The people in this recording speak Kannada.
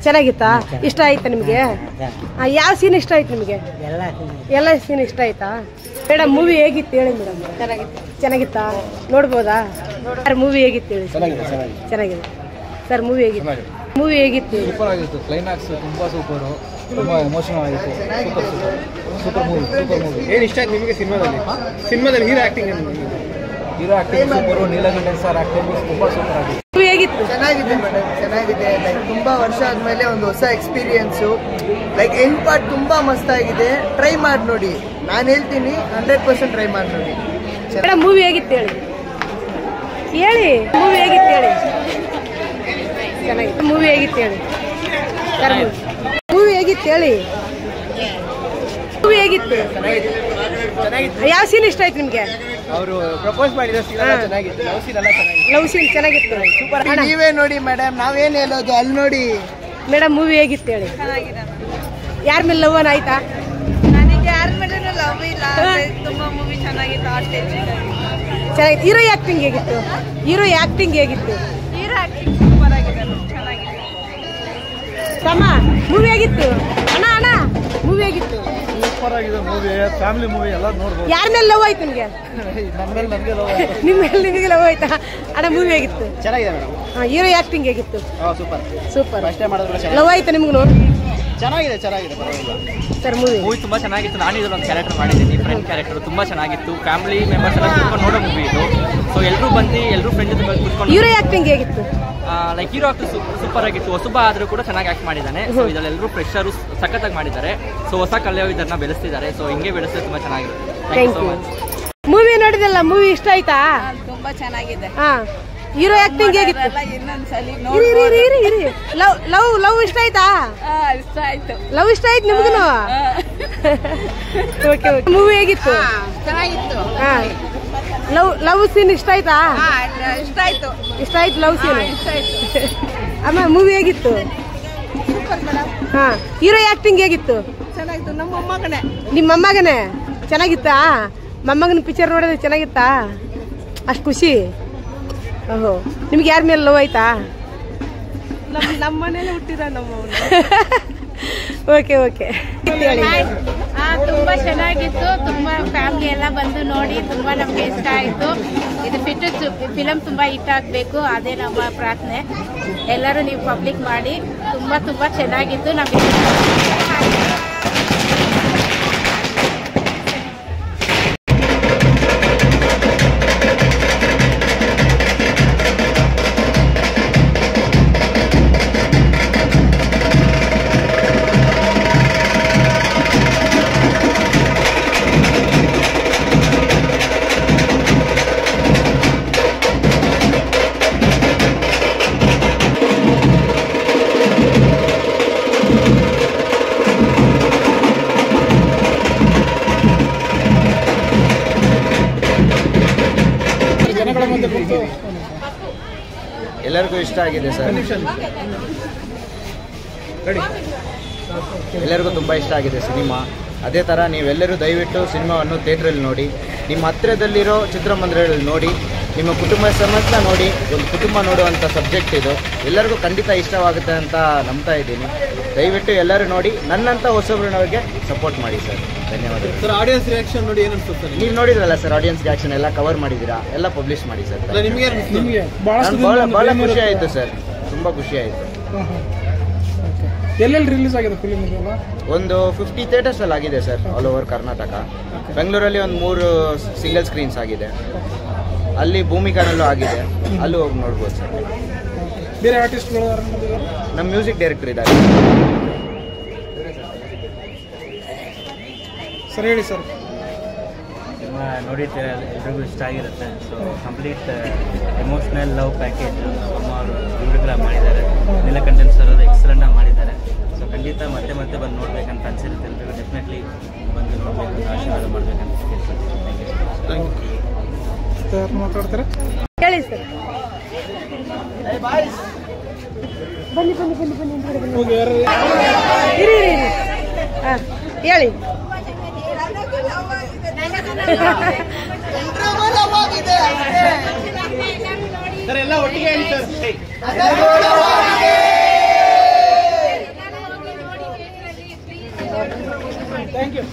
ಚೆನ್ನಾಗಿತ್ತಾ? ಇಷ್ಟ ಆಯ್ತಾ ನಿಮಗೆ? ಯಾವ ಸೀನ್ ಇಷ್ಟ ಆಯ್ತು ನಿಮಗೆ? ಎಲ್ಲ ಸೀನ್ ಇಷ್ಟ ಆಯ್ತಾ? ಮೇಡಮ್ ಮೂವಿ ಹೇಗಿತ್ತು ಹೇಳಿ ಮೇಡಮ್? ಚೆನ್ನಾಗಿತ್ತಾ? ನೋಡ್ಬೋದಾ? ಸರ್ ಮೂವಿ ಹೇಗಿತ್ತು ಹೇಳಿ? ಚೆನ್ನಾಗಿದೆ ಸರ್. ಮೂವಿ ಹೇಗಿತ್ತು? ಮೂವಿ ಹೇಗಿತ್ತು? ಸೂಪರ್ ಆಗಿತ್ತು. ಕ್ಲೈಮ್ಯಾಕ್ಸ್ ತುಂಬಾ ಸೂಪರು, ತುಂಬಾ ಎಮೋಷನಲ್ ಆಗಿತ್ತು. Super movie. ಏನು ಇಷ್ಟ ಆಯ್ತು ನಿಮಗೆ ಸಿನಿಮಾದಲ್ಲಿ hero acting super. Neelakantan sir acting ತುಂಬಾ ಸೂಪರ್ ಆಗಿತ್ತು. ಮೂವಿ ಹೇಗಿತ್ತು? ಚೆನ್ನಾಗಿದೆ ಮೇಡಮ್, ಚೆನ್ನಾಗಿದೆ. ಲೈಕ್ ತುಂಬಾ ವರ್ಷ ಆದ್ಮೇಲೆ ಒಂದು ಹೊಸ ಎಕ್ಸ್ಪೀರಿಯನ್ಸು. ಲೈಕ್ ಎಂಡ್ ಪಾರ್ಟ್ ತುಂಬಾ ಮಸ್ತ್ ಆಗಿದೆ. ಟ್ರೈ ಮಾಡಿ ನೋಡಿ, ನಾನು ಹೇಳ್ತೀನಿ 100% ಟ್ರೈ ಮಾಡಿ ನೋಡಿ. ಮೇಡಮ್ ಮೂವಿ ಹೇಗಿತ್ತು ಹೇಳಿ? ಮೂವಿ ಹೇಗಿತ್ತು ಹೇಳಿ? ಚೆನ್ನಾಗಿತ್ತು. ಮೂವಿ ಹೇಗಿತ್ತು ಹೇಳಿ? ಮೂವಿ ಹೇಗಿತ್ತು ಹೇಳಿ? ಮೂವಿ ಹೇಗಿತ್ತು? ಯಾವ ಸೀನ್ ಇಷ್ಟ ಆಯ್ತು ನಿಮ್ಗೆ? ಅವರು ಪ್ರಪೋಸ್ ಮಾಡಿದ ಸೀನ್ ಚೆನ್ನಾಗಿತ್ತು. ಲವ್ ಸೀನ್ ಚೆನ್ನಾಗಿತ್ತು. ಸೂಪರ್. ನೀವೇ ನೋಡಿ ಮೇಡಮ್, ನಾವೇನು ಹೇಳೋದು, ಅಲ್ಲಿ ನೋಡಿ. ಮೇಡಮ್ ಮೂವಿ ಹೇಗಿತ್ತು ಹೇಳಿ? ಯಾರ ಮೇಲೆ ಲವ್ ಆಯ್ತಾ? ನನಗೆ ಯಾರ ಮೇಲೆ ಲವ್ ಇಲ್ಲ. ತುಂಬಾ ಮೂವಿ ಚೆನ್ನಾಗಿತ್ತು. ಚೆನ್ನಾಗಿತ್ತು. ಹೀರೋ ಆಕ್ಟಿಂಗ್ ಹೇಗಿತ್ತು? ಹೀರೋ ಆಕ್ಟಿಂಗ್ ಸೂಪರ್ ಆಗಿದೆ, ಚೆನ್ನಾಗಿದೆ. ತಮ್ಮ ಮೂವಿ ಹೇಗಿತ್ತು? ಅಣ್ಣ ಮೂವಿ ಹೇಗಿತ್ತು? ಸೂಪರ್ ಆಗಿದೆ ಮೂವಿ. ಫ್ಯಾಮಿಲಿ ಮೂವಿ ಎಲ್ಲ ನೋಡ್ಬೋದು. ಯಾರ ಮೇಲೆ ಲವ್ ಆಯ್ತು ನಿಮ್ಗೆ? ನಿಮಗೆ ಲವ್ ಆಯ್ತಾ? ಅಣ್ಣ ಮೂವಿ ಹೇಗಿತ್ತು? ಚೆನ್ನಾಗಿದೆ ಮೇಡಮ್. ಹೀರೋ ಆಕ್ಟಿಂಗ್ ಹೇಗಿತ್ತು? ಸೂಪರ್. ಅಷ್ಟೇ ಮಾಡಿದ್ರೆ ಲವ್ ಆಯ್ತಾ ನಿಮ್ಗೂ? ಚೆನ್ನಾಗಿದೆ. ಸರ್ ಮೂವಿ ತುಂಬಾ ಚೆನ್ನಾಗಿತ್ತು. ನಾನು ಇದ್ರಲ್ಲಿ ಒಂದು ಕ್ಯಾರೆಕ್ಟರ್ ಮಾಡಿದ್ದೀನಿ, ಫ್ರೆಂಡ್ ಕ್ಯಾರೆಕ್ಟರ್. ತುಂಬಾ ಚೆನ್ನಾಗಿತ್ತು. ಫ್ಯಾಮಿಲಿ ಮೆಂಬರ್ಸ್ ಎಲ್ಲ ಕುತ್ಕೊಂಡು ನೋಡೋ ಮೂವಿ ಇದು. ಸೊ ಎಲ್ಲರೂ ಬಂದು ಎಲ್ಲರೂ ಫ್ರೆಂಡ್ ಜೊತೆ ಕುತ್ಕೊಂಡು. ಹೀರೋ ಆಕ್ಟಿಂಗ್ ಹೇಗಿತ್ತು? ಲೈಕ್ ಹೀರೋ ಆಕ್ಟರ್ ಸೂಪರ್ ಆಗಿತ್ತು. ಹೊಸಬ ಆದ್ರೂ ಕೂಡ ಚೆನ್ನಾಗಿ ಆಕ್ಟ್ ಮಾಡಿದ್ದಾನೆ. ಸೊ ಇದರಲ್ಲಿ ಎಲ್ಲರೂ ಫ್ರೆಶರು ಸಖತ್ತಾಗಿ ಮಾಡಿದ್ದಾರೆ. ಸೊ ಹೊಸ ಕಲಾವಿದರನ್ನ ಬೆಳೆಸ್ತಿದ್ದಾರೆ. ಸೊ ಹಿಂಗೆ ಬೆಳೆಸಿದ್ರೆ ತುಂಬಾ ಚೆನ್ನಾಗಿರುತ್ತೆ. Thank you so much. Movie ನೋಡಿದಲ್ಲ, ಮೂವಿ ಇಷ್ಟ ಆಯ್ತಾ? ತುಂಬಾ ಚೆನ್ನಾಗಿದೆ. ಹೀರೋ ಆಕ್ಟಿಂಗ್ ಹೇಗಿತ್ತು? ಲವ್ ಇಷ್ಟ ಆಯ್ತಾ? ಇಷ್ಟ ಆಯ್ತು. ಲವ್ ಇಷ್ಟ ಆಯ್ತು ನಿಮ್ಗೂ? ಓಕೆ. ಮೂವಿ ಹೇಗಿತ್ತು? ಚೆನ್ನಾಗಿತ್ತು. ಲವ್ ಸೀನ್ ಇಷ್ಟ ಆಯ್ತಾ? ಇಷ್ಟ ಆಯ್ತು. ಲವ್ ಸೀನ್ ಅಮ್ಮ. ಮೂವಿ ಹೇಗಿತ್ತು? ಹೀರೋ ಆಕ್ಟಿಂಗ್ ಹೇಗಿತ್ತು? ಚೆನ್ನಾಗಿತ್ತು. ನಮ್ಮ ಮೊಮ್ಮಗನೇ. ನಿಮ್ಮ ಮೊಮ್ಮಗನೇ ಚೆನ್ನಾಗಿತ್ತಾ? ಮೊಮ್ಮಗನ ಪಿಕ್ಚರ್ ನೋಡಿದ್ರೆ ಚೆನ್ನಾಗಿತ್ತಾ? ಅಷ್ಟು ಖುಷಿ. ಓಹೋ, ನಿಮ್ಗೆ ಯಾರ ಮೇಲೆ ಲವ್ ಆಯ್ತಾ? ನಮ್ಮ ಮನೇಲಿ ಹುಟ್ಟಿದ ನಮ್ಮ. ಓಕೆ. ತುಂಬಾ ಚೆನ್ನಾಗಿತ್ತು. ತುಂಬಾ ಫ್ಯಾಮಿಲಿ ಎಲ್ಲ ಬಂದು ನೋಡಿ ತುಂಬಾ ನಮ್ಗೆ ಇಷ್ಟ ಆಯ್ತು. ಇದು ಫಿಲಂ ತುಂಬಾ ಹಿಟ್ ಆಗ್ಬೇಕು, ಅದೇ ನಮ್ಮ ಪ್ರಾರ್ಥನೆ. ಎಲ್ಲರೂ ನೀವು ಪಬ್ಲಿಕ್ ಮಾಡಿ. ತುಂಬಾ ಚೆನ್ನಾಗಿತ್ತು. ನಮ್ಗೆ ಎಲ್ಲರಿಗೂ ಇಷ್ಟ ಆಗಿದೆ ಸರ್. ಎಲ್ಲರಿಗೂ ತುಂಬ ಇಷ್ಟ ಆಗಿದೆ ಸಿನಿಮಾ. ಅದೇ ಥರ ನೀವೆಲ್ಲರೂ ದಯವಿಟ್ಟು ಸಿನಿಮಾವನ್ನು ಥಿಯೇಟ್ರಲ್ಲಿ ನೋಡಿ, ನಿಮ್ಮ ಹತ್ತಿರದಲ್ಲಿರೋ ಚಿತ್ರಮಂದಿರಗಳಲ್ಲಿ ನೋಡಿ, ನಿಮ್ಮ ಕುಟುಂಬ ಸಮೇತ ನೋಡಿ. ಒಂದು ಕುಟುಂಬ ನೋಡುವಂಥ ಸಬ್ಜೆಕ್ಟ್ ಇದು. ಎಲ್ಲರಿಗೂ ಖಂಡಿತ ಇಷ್ಟವಾಗುತ್ತೆ ಅಂತ ನಂಬ್ತಾ ಇದ್ದೀನಿ. ದಯವಿಟ್ಟು ಎಲ್ಲರೂ ನೋಡಿ. ನನ್ನಂಥ ಹೊಸಬ್ರಿಗೆ ಸಪೋರ್ಟ್ ಮಾಡಿ ಸರ್. ಧನ್ಯವಾದಗಳು ಸರ್. ಆಡಿಯನ್ಸ್ ರಿಯಾಕ್ಷನ್ ನೋಡಿ ಏನು ಅನ್ಸುತ್ತೆ? ನೀವು ನೋಡಿದ್ರಲ್ಲ ಸರ್, ಆಡಿಯನ್ಸ್ ರಿಯಾಕ್ಷನ್ ಎಲ್ಲ ಕವರ್ ಮಾಡಿದ್ದೀರಾ, ಎಲ್ಲ ಪಬ್ಲಿಷ್ ಮಾಡಿ ಸರ್. ನಿಮಗೆ ಭಾಳ ಖುಷಿ ಆಯಿತು ಸರ್, ತುಂಬ ಖುಷಿ ಆಯಿತು. ಎಲ್ಲೆಲ್ಲಿ ರಿಲೀಸ್ ಆಗಿದೆ ಫಿಲ್ಮ್? ಒಂದು 50 ಥಿಯೇಟರ್ಸ್ ಅಲ್ಲಿ ಆಗಿದೆ ಸರ್, ಆಲ್ ಓವರ್ ಕರ್ನಾಟಕ. ಬೆಂಗಳೂರಲ್ಲಿ ಒಂದು 3 ಸಿಂಗಲ್ ಸ್ಕ್ರೀನ್ಸ್ ಆಗಿದೆ. ಅಲ್ಲಿ ಭೂಮಿಕಾನಲ್ಲೂ ಆಗಿದೆ, ಅಲ್ಲೂ ಹೋಗಿ ನೋಡ್ಬೋದು ಸರ್. ಬೇರೆ ಆರ್ಟಿಸ್ಟ್ಗಳು ನಮ್ಮ ಮ್ಯೂಸಿಕ್ ಡೈರೆಕ್ಟರ್ ಇದ್ದಾರೆ ಸರ್. ಹೇಳಿ ಸರ್. ನೋಡಿದ್ರೆ ಎಲ್ರಿಗೂ ಇಷ್ಟ ಆಗಿರುತ್ತೆ. So complete emotional love package ಸುಮಾರು ಇವ್ರಿಗೆಲ್ಲ ಮಾಡಿದ್ದಾರೆ. ನೀಲಕಂಠನ್ ಸರ್ ಅದು ಎಕ್ಸಲೆಂಟಾಗಿ ಮಾಡಿದ್ದಾರೆ. ಸೊ ಖಂಡಿತ ಮತ್ತೆ ಬಂದು ನೋಡ್ಬೇಕಂತ ಅನ್ಸಿರುತ್ತೆ ಎಲ್ರಿಗೂ. ಡೆಫಿನೆಟ್ಲಿ ಬಂದು ನೋಡಬೇಕು, ಆಶೀರ್ವಾದ ಮಾಡಬೇಕಂತ ಕೇಳ್ತೀನಿ. Thank you. ಮಾತಾಡ್ತಾರೆ ಹೇಳಿ ಸರ್. ಬನ್ನಿ ಇರಿ. ಹೇಳಿ. ಸರ್ ಎಲ್ಲ ಒಟ್ಟಿಗೆ ಹೇಳಿ ಸರ್. Thank you.